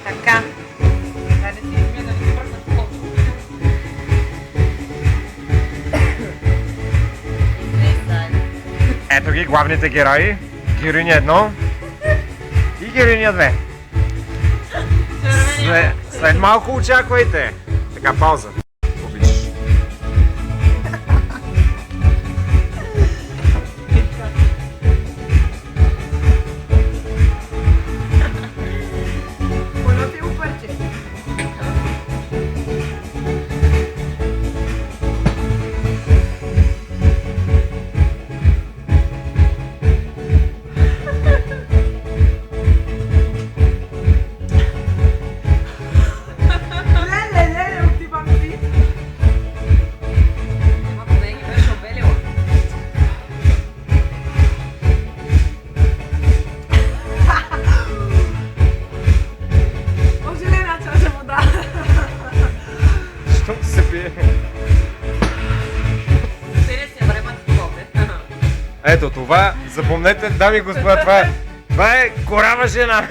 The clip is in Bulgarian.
Така. Дай да си измия да не си бръкнат в колко. Ето ги главните герои. Героиня 1 и героиня 2. След малко очаквайте. Така, пауза. Обичаш. Понапил парче. Леле, отивам си. Ама поне ги беше обелила. Може ли една чаша вода? Що се пие? Сериозно време да попе. Ето това, запомнете, дами и господа, това е корава жена.